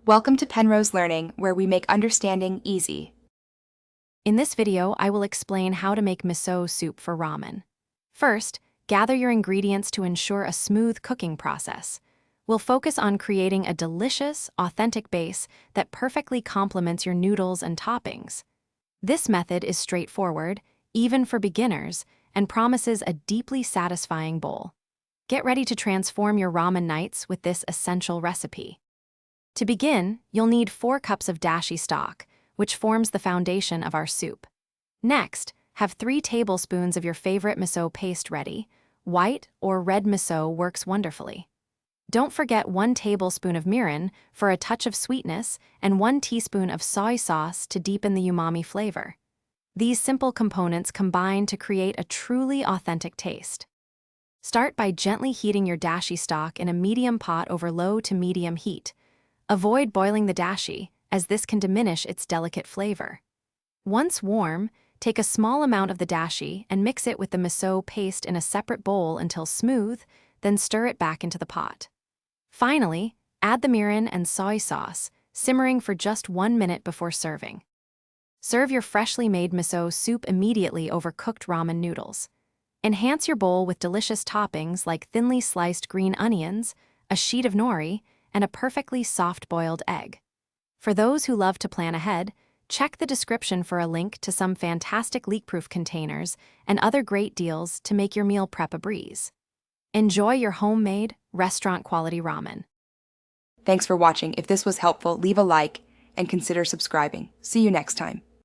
Welcome to Penrose Learning, where we make understanding easy. In this video, I will explain how to make miso soup for ramen. First, gather your ingredients to ensure a smooth cooking process. We'll focus on creating a delicious, authentic base that perfectly complements your noodles and toppings. This method is straightforward, even for beginners, and promises a deeply satisfying bowl. Get ready to transform your ramen nights with this essential recipe. To begin, you'll need 4 cups of dashi stock, which forms the foundation of our soup. Next, have 3 tablespoons of your favorite miso paste ready. White or red miso works wonderfully. Don't forget 1 tablespoon of mirin for a touch of sweetness and 1 teaspoon of soy sauce to deepen the umami flavor. These simple components combine to create a truly authentic taste. Start by gently heating your dashi stock in a medium pot over low to medium heat. Avoid boiling the dashi, as this can diminish its delicate flavor. Once warm, take a small amount of the dashi and mix it with the miso paste in a separate bowl until smooth, then stir it back into the pot. Finally, add the mirin and soy sauce, simmering for just 1 minute before serving. Serve your freshly made miso soup immediately over cooked ramen noodles. Enhance your bowl with delicious toppings like thinly sliced green onions, a sheet of nori, and a perfectly soft-boiled egg. For those who love to plan ahead, check the description for a link to some fantastic leak-proof containers and other great deals to make your meal prep a breeze. Enjoy your homemade, restaurant-quality ramen. Thanks for watching. If this was helpful, leave a like and consider subscribing. See you next time.